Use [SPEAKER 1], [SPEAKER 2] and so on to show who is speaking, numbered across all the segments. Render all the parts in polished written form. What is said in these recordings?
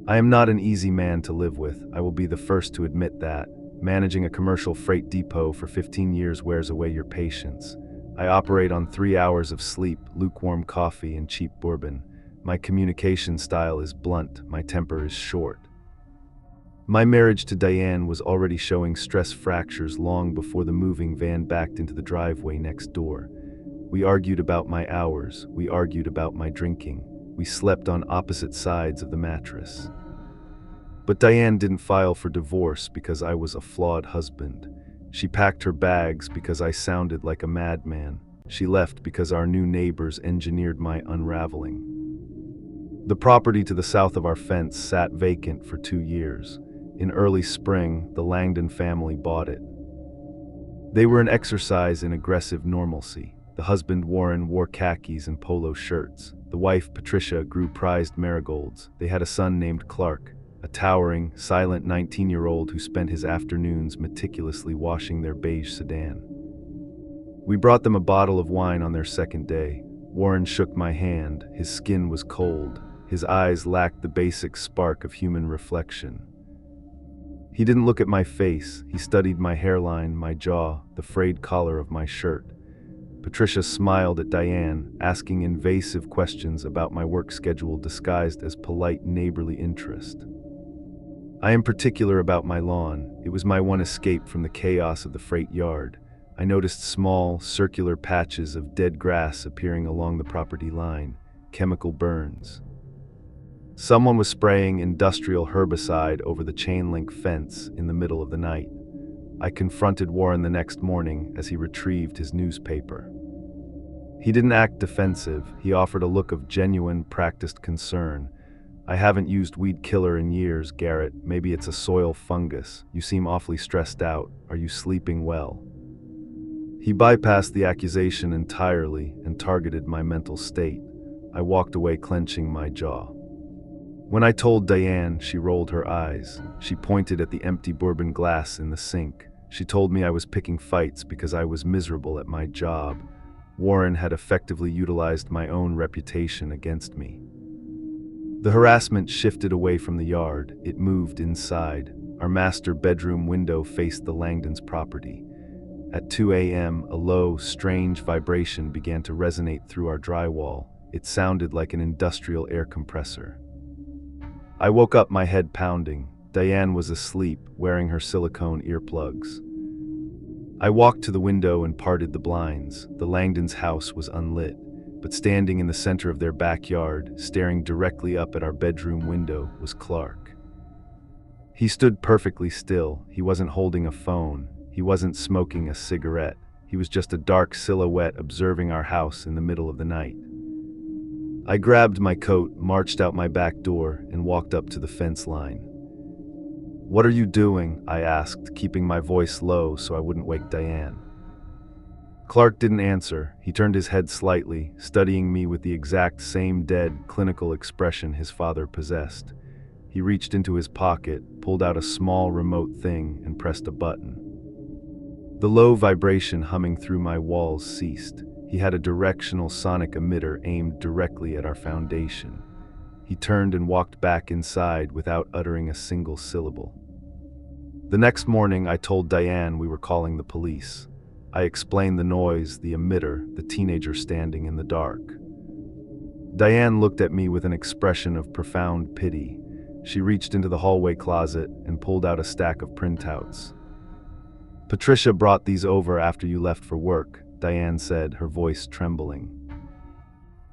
[SPEAKER 1] I am not an easy man to live with, I will be the first to admit that. Managing a commercial freight depot for 15 years wears away your patience. I operate on 3 hours of sleep, lukewarm coffee, and cheap bourbon. My communication style is blunt, my temper is short. My marriage to Diane was already showing stress fractures long before the moving van backed into the driveway next door. We argued about my hours, we argued about my drinking, we slept on opposite sides of the mattress. But Diane didn't file for divorce because I was a flawed husband. She packed her bags because I sounded like a madman. She left because our new neighbors engineered my unraveling. The property to the south of our fence sat vacant for 2 years. In early spring, the Langdon family bought it. They were an exercise in aggressive normalcy. The husband, Warren, wore khakis and polo shirts. The wife, Patricia, grew prized marigolds. They had a son named Clark, a towering, silent 19-year-old who spent his afternoons meticulously washing their beige sedan. We brought them a bottle of wine on their second day. Warren shook my hand. His skin was cold. His eyes lacked the basic spark of human reflection. He didn't look at my face. He studied my hairline, my jaw, the frayed collar of my shirt. Patricia smiled at Diane, asking invasive questions about my work schedule disguised as polite neighborly interest. I am particular about my lawn. It was my one escape from the chaos of the freight yard. I noticed small, circular patches of dead grass appearing along the property line, chemical burns. Someone was spraying industrial herbicide over the chain-link fence in the middle of the night. I confronted Warren the next morning as he retrieved his newspaper. He didn't act defensive. He offered a look of genuine, practiced concern. "I haven't used weed killer in years, Garrett. Maybe it's a soil fungus. You seem awfully stressed out. Are you sleeping well?" He bypassed the accusation entirely and targeted my mental state. I walked away clenching my jaw. When I told Diane, she rolled her eyes. She pointed at the empty bourbon glass in the sink. She told me I was picking fights because I was miserable at my job. Warren had effectively utilized my own reputation against me. The harassment shifted away from the yard. It moved inside. Our master bedroom window faced the Langdons' property. At 2 a.m., a low, strange vibration began to resonate through our drywall. It sounded like an industrial air compressor. I woke up, my head pounding. Diane was asleep, wearing her silicone earplugs. I walked to the window and parted the blinds. The Langdons' house was unlit, but standing in the center of their backyard, staring directly up at our bedroom window, was Clark. He stood perfectly still. He wasn't holding a phone. He wasn't smoking a cigarette. He was just a dark silhouette observing our house in the middle of the night. I grabbed my coat, marched out my back door, and walked up to the fence line. "What are you doing?" I asked, keeping my voice low so I wouldn't wake Diane. Clark didn't answer. He turned his head slightly, studying me with the exact same dead, clinical expression his father possessed. He reached into his pocket, pulled out a small remote thing, and pressed a button. The low vibration humming through my walls ceased. He had a directional sonic emitter aimed directly at our foundation. He turned and walked back inside without uttering a single syllable. The next morning, I told Diane we were calling the police. I explained the noise, the emitter, the teenager standing in the dark. Diane looked at me with an expression of profound pity. She reached into the hallway closet and pulled out a stack of printouts. "Patricia brought these over after you left for work," Diane said, her voice trembling.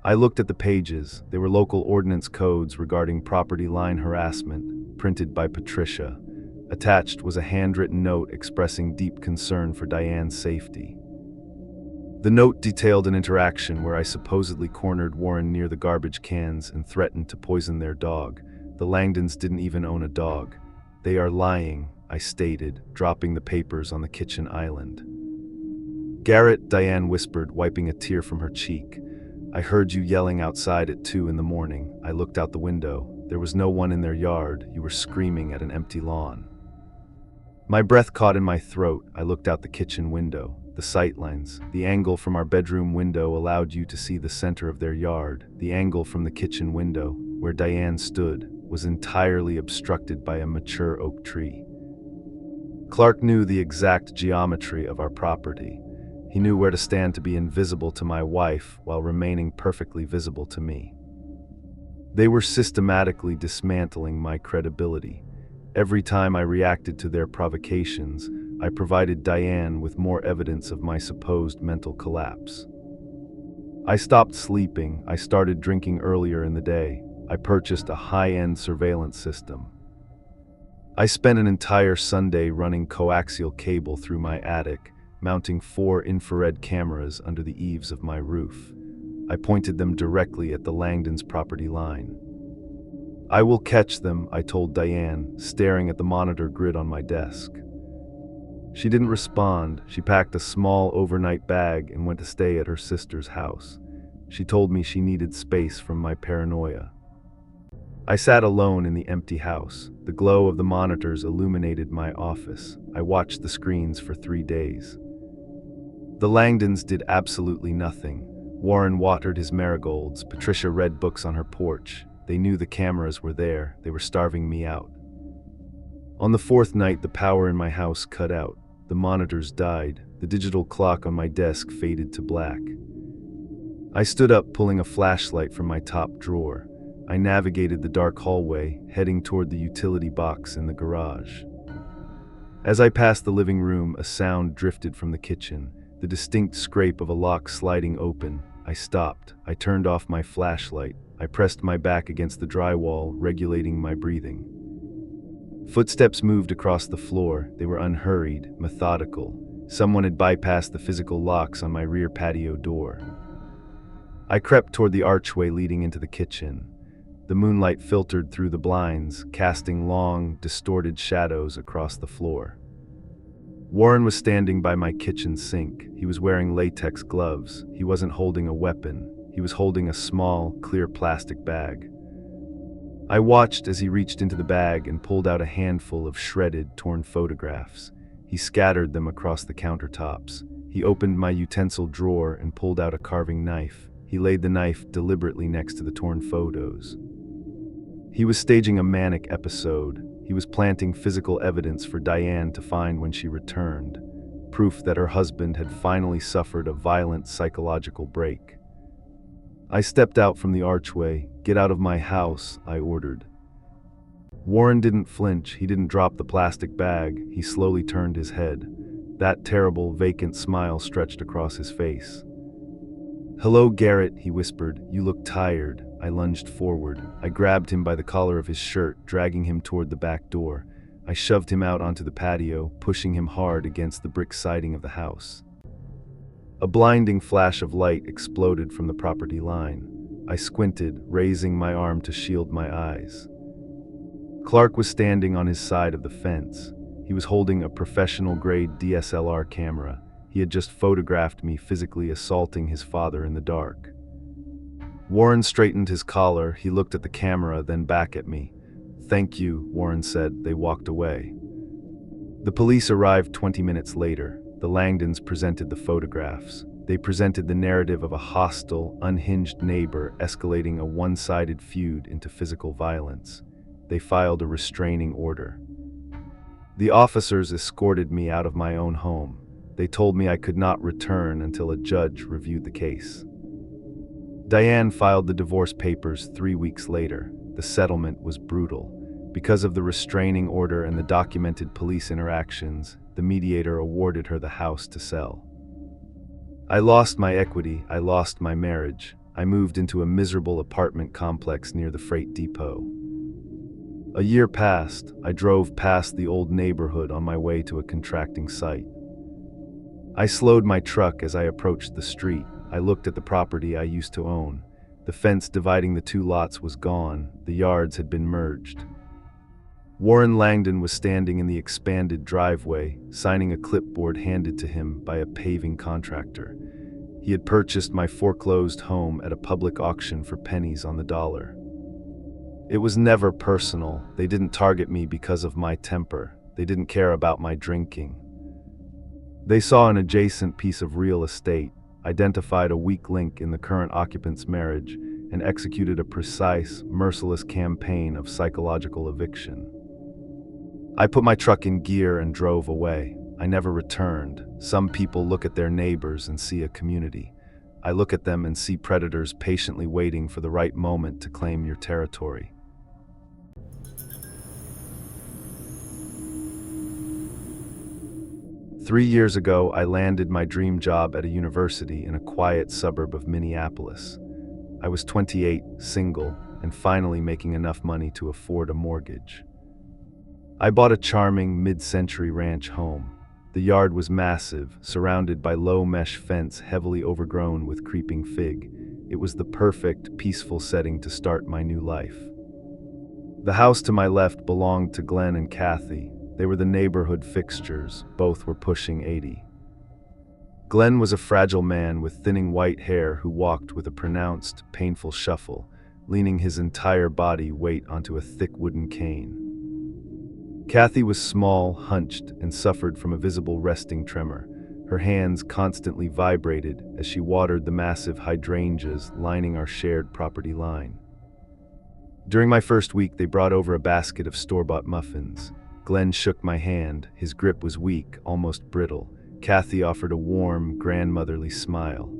[SPEAKER 1] I looked at the pages. They were local ordinance codes regarding property line harassment, printed by Patricia. Attached was a handwritten note expressing deep concern for Diane's safety. The note detailed an interaction where I supposedly cornered Warren near the garbage cans and threatened to poison their dog. The Langdons didn't even own a dog. "They are lying," I stated, dropping the papers on the kitchen island. "Garrett," Diane whispered, wiping a tear from her cheek. "I heard you yelling outside at 2 in the morning. I looked out the window. There was no one in their yard. You were screaming at an empty lawn." My breath caught in my throat. I looked out the kitchen window. the sightlines. The angle from our bedroom window allowed you to see the center of their yard. The angle from the kitchen window, where Diane stood, was entirely obstructed by a mature oak tree. Clark knew the exact geometry of our property. He knew where to stand to be invisible to my wife while remaining perfectly visible to me. They were systematically dismantling my credibility. Every time I reacted to their provocations, I provided Diane with more evidence of my supposed mental collapse. I stopped sleeping. I started drinking earlier in the day. I purchased a high-end surveillance system. I spent an entire Sunday running coaxial cable through my attic, mounting 4 infrared cameras under the eaves of my roof. I pointed them directly at the Langdons' property line. "I will catch them," I told Diane, staring at the monitor grid on my desk. She didn't respond. She packed a small overnight bag and went to stay at her sister's house. She told me she needed space from my paranoia. I sat alone in the empty house. The glow of the monitors illuminated my office. I watched the screens for 3 days. The Langdons did absolutely nothing. Warren watered his marigolds. Patricia read books on her porch. They knew the cameras were there. They were starving me out. On the 4th night, the power in my house cut out. The monitors died. The digital clock on my desk faded to black. I stood up, pulling a flashlight from my top drawer. I navigated the dark hallway, heading toward the utility box in the garage. As I passed the living room, a sound drifted from the kitchen, the distinct scrape of a lock sliding open. I stopped. I turned off my flashlight. I pressed my back against the drywall, regulating my breathing. Footsteps moved across the floor. They were unhurried, methodical. Someone had bypassed the physical locks on my rear patio door. I crept toward the archway leading into the kitchen. The moonlight filtered through the blinds, casting long, distorted shadows across the floor. Warren was standing by my kitchen sink. He was wearing latex gloves. He wasn't holding a weapon. He was holding a small, clear plastic bag. I watched as he reached into the bag and pulled out a handful of shredded, torn photographs. He scattered them across the countertops. He opened my utensil drawer and pulled out a carving knife. He laid the knife deliberately next to the torn photos. He was staging a manic episode. He was planting physical evidence for Diane to find when she returned, proof that her husband had finally suffered a violent psychological break. I stepped out from the archway. "Get out of my house," I ordered. Warren didn't flinch. He didn't drop the plastic bag. He slowly turned his head. That terrible, vacant smile stretched across his face. "Hello, Garrett," he whispered. "You look tired." I lunged forward. I grabbed him by the collar of his shirt, dragging him toward the back door. I shoved him out onto the patio, pushing him hard against the brick siding of the house. A blinding flash of light exploded from the property line. I squinted, raising my arm to shield my eyes. Clark was standing on his side of the fence. He was holding a professional-grade DSLR camera. He had just photographed me physically assaulting his father in the dark. Warren straightened his collar. He looked at the camera, then back at me. "Thank you," Warren said. They walked away. The police arrived 20 minutes later. The Langdons presented the photographs. They presented the narrative of a hostile, unhinged neighbor escalating a one-sided feud into physical violence. They filed a restraining order. The officers escorted me out of my own home. They told me I could not return until a judge reviewed the case. Diane filed the divorce papers 3 weeks later. The settlement was brutal. Because of the restraining order and the documented police interactions, the mediator awarded her the house to sell. I lost my equity. I lost my marriage. I moved into a miserable apartment complex near the freight depot. A year passed. I drove past the old neighborhood on my way to a contracting site. I slowed my truck as I approached the street. I looked at the property I used to own. The fence dividing the 2 lots was gone. The yards had been merged. Warren Langdon was standing in the expanded driveway, signing a clipboard handed to him by a paving contractor. He had purchased my foreclosed home at a public auction for pennies on the dollar. It was never personal. They didn't target me because of my temper. They didn't care about my drinking. They saw an adjacent piece of real estate, identified a weak link in the current occupant's marriage, and executed a precise, merciless campaign of psychological eviction. I put my truck in gear and drove away. I never returned. Some people look at their neighbors and see a community. I look at them and see predators patiently waiting for the right moment to claim your territory. Three years ago, I landed my dream job at a university in a quiet suburb of Minneapolis. I was 28, single, and finally making enough money to afford a mortgage. I bought a charming mid-century ranch home. The yard was massive, surrounded by low mesh fence heavily overgrown with creeping fig. It was the perfect, peaceful setting to start my new life. The house to my left belonged to Glenn and Kathy. They were the neighborhood fixtures. Both were pushing 80. Glenn was a fragile man with thinning white hair who walked with a pronounced, painful shuffle, leaning his entire body weight onto a thick wooden cane. Kathy was small, hunched, and suffered from a visible resting tremor. Her hands constantly vibrated as she watered the massive hydrangeas lining our shared property line. During my first week, they brought over a basket of store-bought muffins. Glenn shook my hand. His grip was weak, almost brittle. Kathy offered a warm, grandmotherly smile.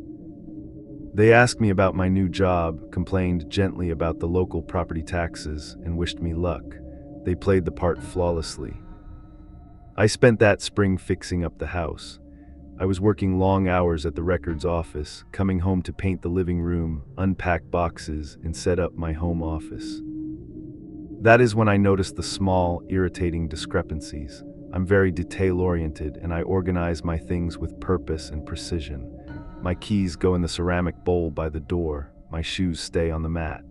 [SPEAKER 1] They asked me about my new job, complained gently about the local property taxes, and wished me luck. They played the part flawlessly. I spent that spring fixing up the house. I was working long hours at the records office, coming home to paint the living room, unpack boxes, and set up my home office. That is when I noticed the small, irritating discrepancies. I'm very detail-oriented, and I organize my things with purpose and precision. My keys go in the ceramic bowl by the door. My shoes stay on the mat.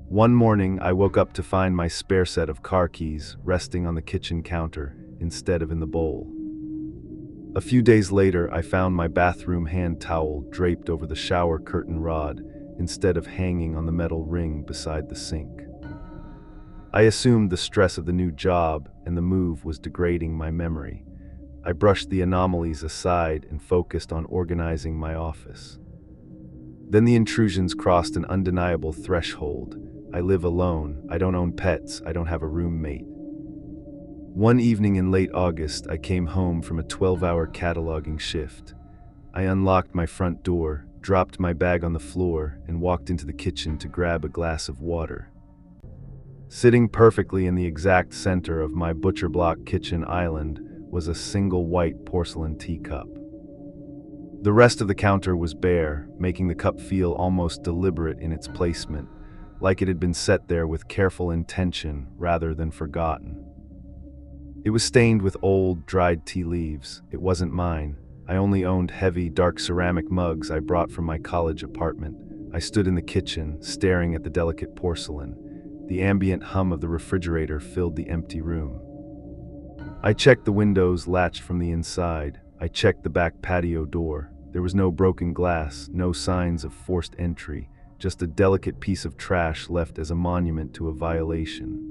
[SPEAKER 1] One morning, I woke up to find my spare set of car keys resting on the kitchen counter instead of in the bowl. A few days later, I found my bathroom hand towel draped over the shower curtain rod instead of hanging on the metal ring beside the sink. I assumed the stress of the new job and the move was degrading my memory. I brushed the anomalies aside and focused on organizing my office. Then the intrusions crossed an undeniable threshold. I live alone, I don't own pets, I don't have a roommate. One evening in late August, I came home from a 12-hour cataloging shift. I unlocked my front door, dropped my bag on the floor, and walked into the kitchen to grab a glass of water. Sitting perfectly in the exact center of my butcher block kitchen island was a single white porcelain teacup. The rest of the counter was bare, making the cup feel almost deliberate in its placement, like it had been set there with careful intention rather than forgotten. It was stained with old, dried tea leaves. It wasn't mine. I only owned heavy, dark ceramic mugs I brought from my college apartment. I stood in the kitchen, staring at the delicate porcelain. The ambient hum of the refrigerator filled the empty room. I checked the windows latched from the inside. I checked the back patio door. There was no broken glass, no signs of forced entry, just a delicate piece of trash left as a monument to a violation.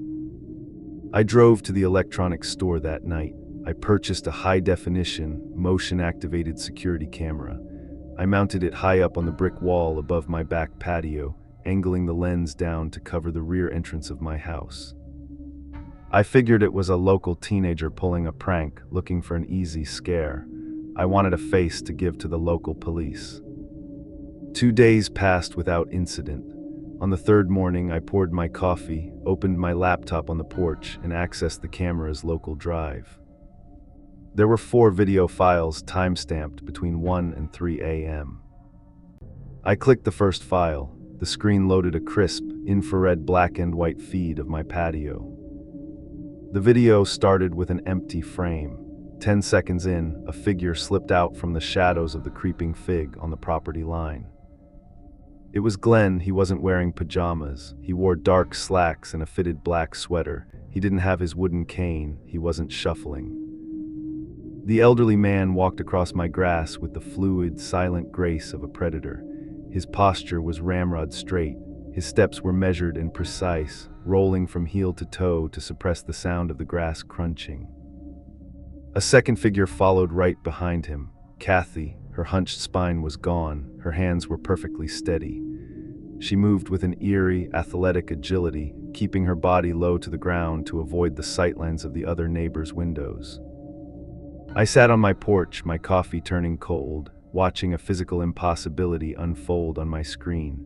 [SPEAKER 1] I drove to the electronics store that night. I purchased a high-definition, motion-activated security camera. I mounted it high up on the brick wall above my back patio, angling the lens down to cover the rear entrance of my house. I figured it was a local teenager pulling a prank, looking for an easy scare. I wanted a face to give to the local police. 2 days passed without incident. On the third morning, I poured my coffee, opened my laptop on the porch, and accessed the camera's local drive. There were 4 video files time-stamped between 1 and 3 a.m. I clicked the first file. The screen loaded a crisp, infrared black and white feed of my patio. The video started with an empty frame. 10 seconds in, a figure slipped out from the shadows of the creeping fig on the property line. It was Glenn. He wasn't wearing pajamas. He wore dark slacks and a fitted black sweater. He didn't have his wooden cane. He wasn't shuffling. The elderly man walked across my grass with the fluid, silent grace of a predator. His posture was ramrod straight. His steps were measured and precise, rolling from heel to toe to suppress the sound of the grass crunching. A second figure followed right behind him. Kathy, her hunched spine was gone, her hands were perfectly steady. She moved with an eerie, athletic agility, keeping her body low to the ground to avoid the sightlines of the other neighbors' windows. I sat on my porch, my coffee turning cold, watching a physical impossibility unfold on my screen.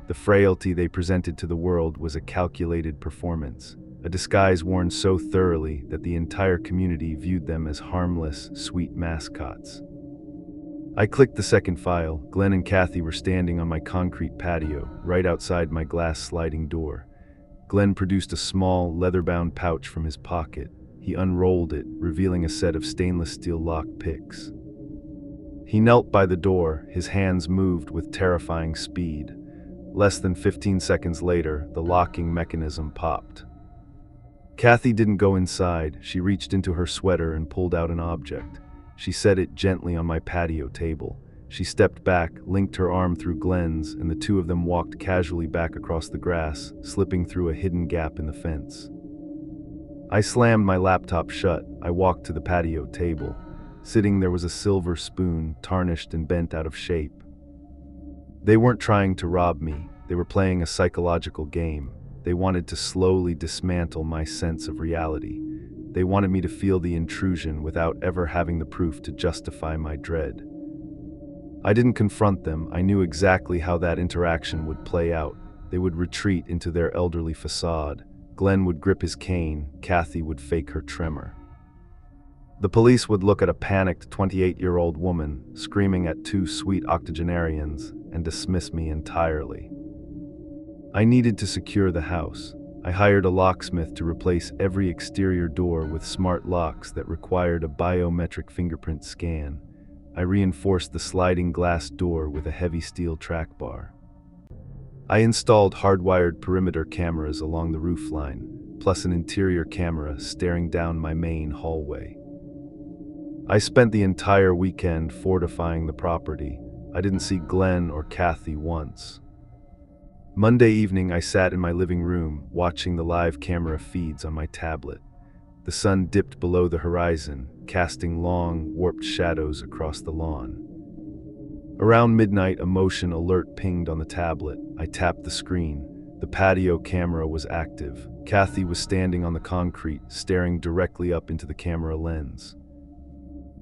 [SPEAKER 1] The frailty they presented to the world was a calculated performance, a disguise worn so thoroughly that the entire community viewed them as harmless, sweet mascots. I clicked the second file. Glenn and Kathy were standing on my concrete patio, right outside my glass sliding door. Glenn produced a small, leather-bound pouch from his pocket. He unrolled it, revealing a set of stainless steel lock picks. He knelt by the door, his hands moved with terrifying speed. Less than 15 seconds later, the locking mechanism popped. Kathy didn't go inside. She reached into her sweater and pulled out an object. She set it gently on my patio table. She stepped back, linked her arm through Glenn's, and the two of them walked casually back across the grass, slipping through a hidden gap in the fence. I slammed my laptop shut. I walked to the patio table. Sitting there was a silver spoon, tarnished and bent out of shape. They weren't trying to rob me. They were playing a psychological game. They wanted to slowly dismantle my sense of reality. They wanted me to feel the intrusion without ever having the proof to justify my dread. I didn't confront them. I knew exactly how that interaction would play out. They would retreat into their elderly facade. Glenn would grip his cane. Kathy would fake her tremor. The police would look at a panicked 28-year-old woman screaming at two sweet octogenarians and dismiss me entirely. I needed to secure the house. I hired a locksmith to replace every exterior door with smart locks that required a biometric fingerprint scan. I reinforced the sliding glass door with a heavy steel track bar. I installed hardwired perimeter cameras along the roofline, plus an interior camera staring down my main hallway. I spent the entire weekend fortifying the property. I didn't see Glenn or Kathy once. Monday evening, I sat in my living room, watching the live camera feeds on my tablet. The sun dipped below the horizon, casting long, warped shadows across the lawn. Around midnight, a motion alert pinged on the tablet. I tapped the screen. The patio camera was active. Kathy was standing on the concrete, staring directly up into the camera lens.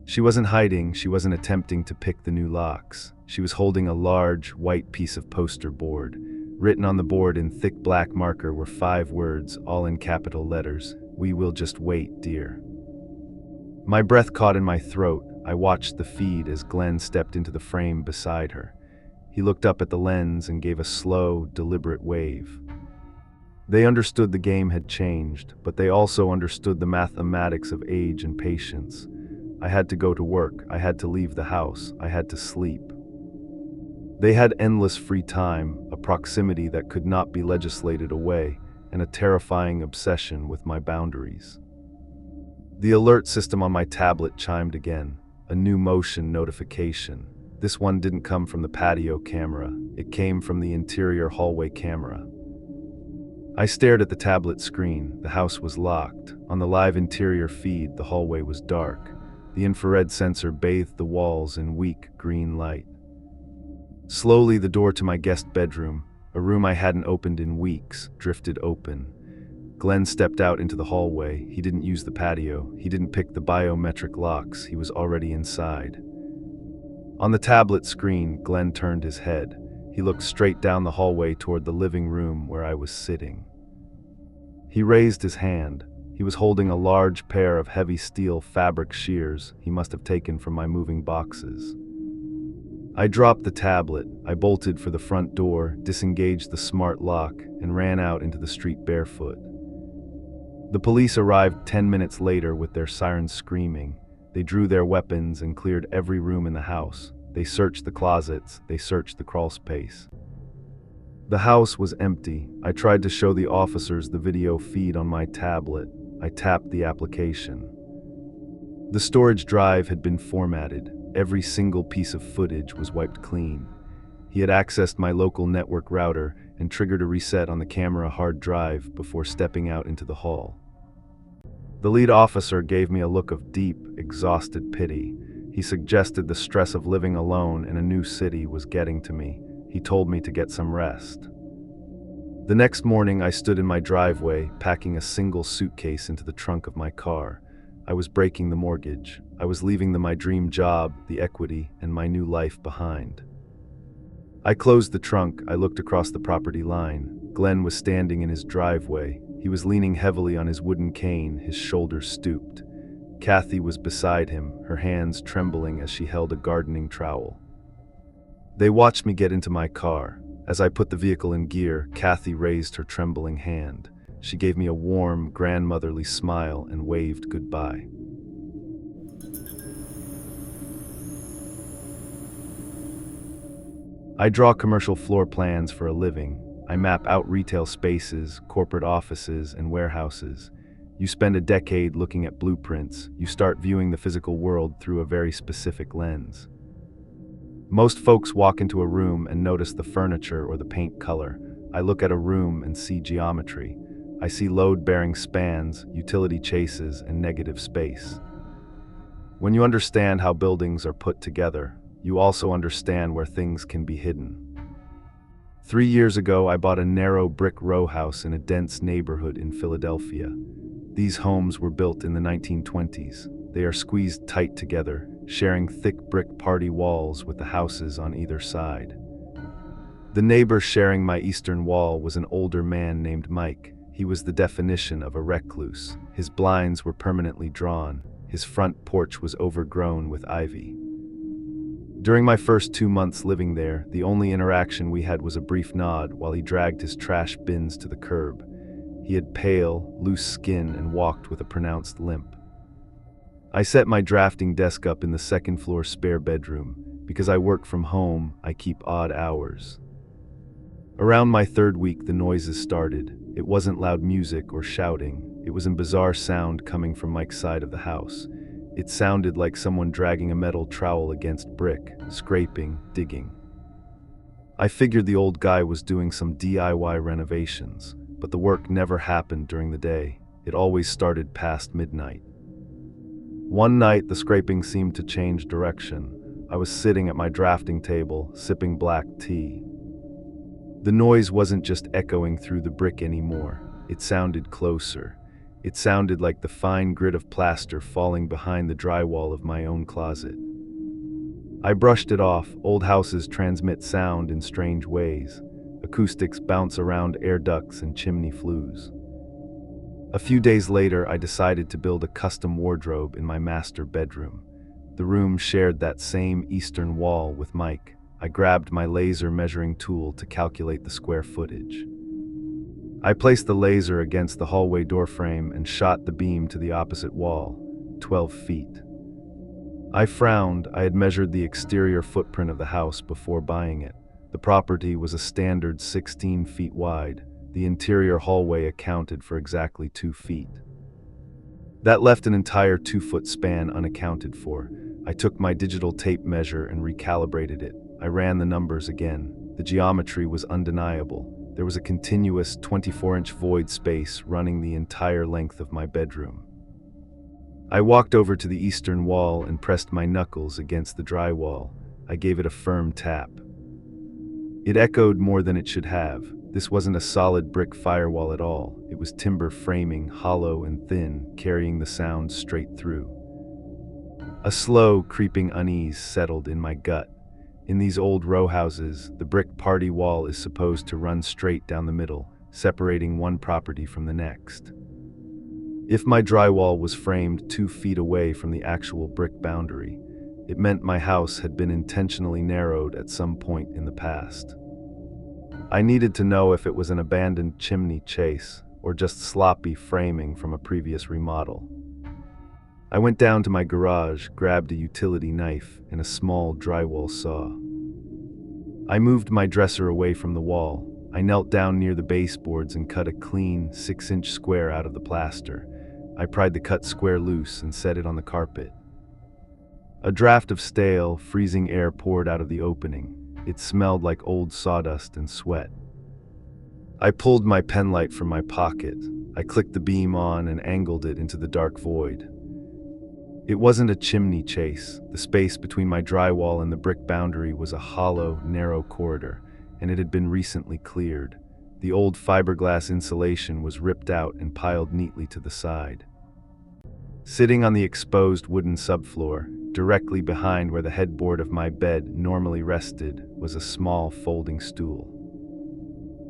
[SPEAKER 1] She wasn't hiding, she wasn't attempting to pick the new locks. She was holding a large, white piece of poster board. Written on the board in thick black marker were 5 words, all in capital letters. "We will just wait, dear." My breath caught in my throat. I watched the feed as Glenn stepped into the frame beside her. He looked up at the lens and gave a slow, deliberate wave. They understood the game had changed, but they also understood the mathematics of age and patience. I had to go to work, I had to leave the house, I had to sleep. They had endless free time, a proximity that could not be legislated away, and a terrifying obsession with my boundaries. The alert system on my tablet chimed again, a new motion notification. This one didn't come from the patio camera, it came from the interior hallway camera. I stared at the tablet screen. The house was locked. On the live interior feed, the hallway was dark. The infrared sensor bathed the walls in weak green light. Slowly, the door to my guest bedroom, a room I hadn't opened in weeks, drifted open. Glenn stepped out into the hallway. He didn't use the patio. He didn't pick the biometric locks. He was already inside. On the tablet screen, Glenn turned his head. He looked straight down the hallway toward the living room where I was sitting. He raised his hand. He was holding a large pair of heavy steel fabric shears he must have taken from my moving boxes. I dropped the tablet. I bolted for the front door, disengaged the smart lock, and ran out into the street barefoot. The police arrived 10 minutes later with their sirens screaming. They drew their weapons and cleared every room in the house. They searched the closets. They searched the crawl space. The house was empty. I tried to show the officers the video feed on my tablet. I tapped the application. The storage drive had been formatted. Every single piece of footage was wiped clean. He had accessed my local network router and triggered a reset on the camera hard drive before stepping out into the hall. The lead officer gave me a look of deep, exhausted pity. He suggested the stress of living alone in a new city was getting to me. He told me to get some rest. The next morning, I stood in my driveway, packing a single suitcase into the trunk of my car. I was breaking the mortgage. I was leaving my dream job, the equity, and my new life behind. I closed the trunk. I looked across the property line. Glenn was standing in his driveway. He was leaning heavily on his wooden cane, his shoulders stooped. Kathy was beside him, her hands trembling as she held a gardening trowel. They watched me get into my car. As I put the vehicle in gear, Kathy raised her trembling hand. She gave me a warm, grandmotherly smile and waved goodbye. I draw commercial floor plans for a living. I map out retail spaces, corporate offices, and warehouses. You spend a decade looking at blueprints. You start viewing the physical world through a very specific lens. Most folks walk into a room and notice the furniture or the paint color. I look at a room and see geometry. I see load-bearing spans, utility chases, and negative space. When you understand how buildings are put together, you also understand where things can be hidden. 3 years ago, I bought a narrow brick row house in a dense neighborhood in Philadelphia. These homes were built in the 1920s. They are squeezed tight together, sharing thick brick party walls with the houses on either side. The neighbor sharing my eastern wall was an older man named Mike. He was the definition of a recluse. His blinds were permanently drawn. His front porch was overgrown with ivy. During my first 2 months living there, the only interaction we had was a brief nod while he dragged his trash bins to the curb. He had pale, loose skin and walked with a pronounced limp. I set my drafting desk up in the second-floor spare bedroom. Because I work from home, I keep odd hours. Around my third week, the noises started. It wasn't loud music or shouting. It was a bizarre sound coming from Mike's side of the house. It sounded like someone dragging a metal trowel against brick, scraping, digging. I figured the old guy was doing some DIY renovations, but the work never happened during the day. It always started past midnight. One night, the scraping seemed to change direction. I was sitting at my drafting table, sipping black tea. The noise wasn't just echoing through the brick anymore. It sounded closer. It sounded like the fine grit of plaster falling behind the drywall of my own closet. I brushed it off. Old houses transmit sound in strange ways. Acoustics bounce around air ducts and chimney flues. A few days later, I decided to build a custom wardrobe in my master bedroom. The room shared that same eastern wall with Mike. I grabbed my laser measuring tool to calculate the square footage. I placed the laser against the hallway doorframe and shot the beam to the opposite wall, 12 feet. I frowned. I had measured the exterior footprint of the house before buying it. The property was a standard 16 feet wide. The interior hallway accounted for exactly 2 feet. That left an entire 2-foot span unaccounted for. I took my digital tape measure and recalibrated it. I ran the numbers again. The geometry was undeniable. There was a continuous 24-inch void space running the entire length of my bedroom. I walked over to the eastern wall and pressed my knuckles against the drywall. I gave it a firm tap. It echoed more than it should have. This wasn't a solid brick firewall at all. It was timber framing, hollow and thin, carrying the sound straight through. A slow, creeping unease settled in my gut. In these old row houses, the brick party wall is supposed to run straight down the middle, separating one property from the next. If my drywall was framed 2 feet away from the actual brick boundary, it meant my house had been intentionally narrowed at some point in the past. I needed to know if it was an abandoned chimney chase or just sloppy framing from a previous remodel. I went down to my garage, grabbed a utility knife and a small drywall saw. I moved my dresser away from the wall. I knelt down near the baseboards and cut a clean 6-inch square out of the plaster. I pried the cut square loose and set it on the carpet. A draft of stale, freezing air poured out of the opening. It smelled like old sawdust and sweat. I pulled my penlight from my pocket. I clicked the beam on and angled it into the dark void. It wasn't a chimney chase. The space between my drywall and the brick boundary was a hollow, narrow corridor, and it had been recently cleared. The old fiberglass insulation was ripped out and piled neatly to the side. Sitting on the exposed wooden subfloor, directly behind where the headboard of my bed normally rested, was a small folding stool.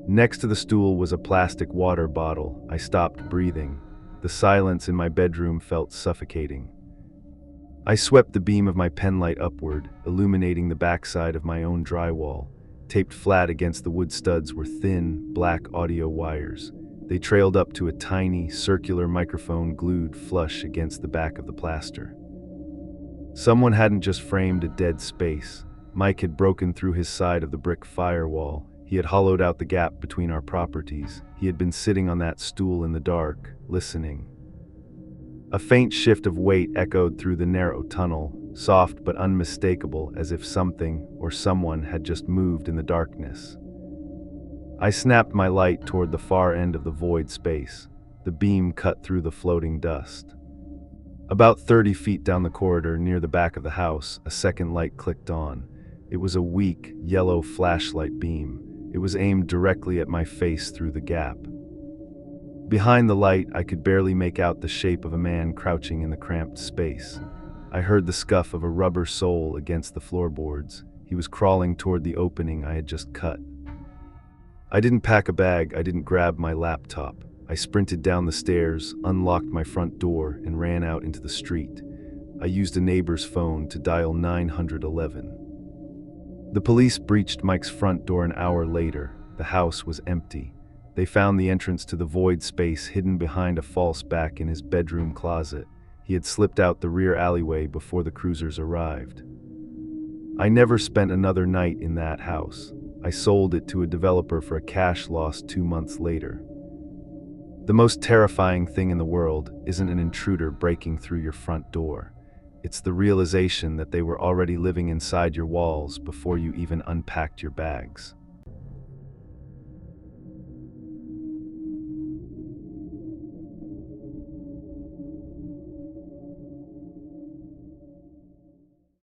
[SPEAKER 1] Next to the stool was a plastic water bottle. I stopped breathing. The silence in my bedroom felt suffocating. I swept the beam of my penlight upward, illuminating the backside of my own drywall. Taped flat against the wood studs were thin, black audio wires. They trailed up to a tiny, circular microphone glued flush against the back of the plaster. Someone hadn't just framed a dead space. Mike had broken through his side of the brick firewall. He had hollowed out the gap between our properties. He had been sitting on that stool in the dark, listening. A faint shift of weight echoed through the narrow tunnel, soft but unmistakable, as if something or someone had just moved in the darkness. I snapped my light toward the far end of the void space. The beam cut through the floating dust. About 30 feet down the corridor, near the back of the house, a second light clicked on. It was a weak, yellow flashlight beam. It was aimed directly at my face through the gap. Behind the light, I could barely make out the shape of a man crouching in the cramped space. I heard the scuff of a rubber sole against the floorboards. He was crawling toward the opening I had just cut. I didn't pack a bag. I didn't grab my laptop. I sprinted down the stairs, unlocked my front door, and ran out into the street. I used a neighbor's phone to dial 911. The police breached Mike's front door an hour later. The house was empty. They found the entrance to the void space hidden behind a false back in his bedroom closet. He had slipped out the rear alleyway before the cruisers arrived. I never spent another night in that house. I sold it to a developer for a cash loss 2 months later. The most terrifying thing in the world isn't an intruder breaking through your front door. It's the realization that they were already living inside your walls before you even unpacked your bags.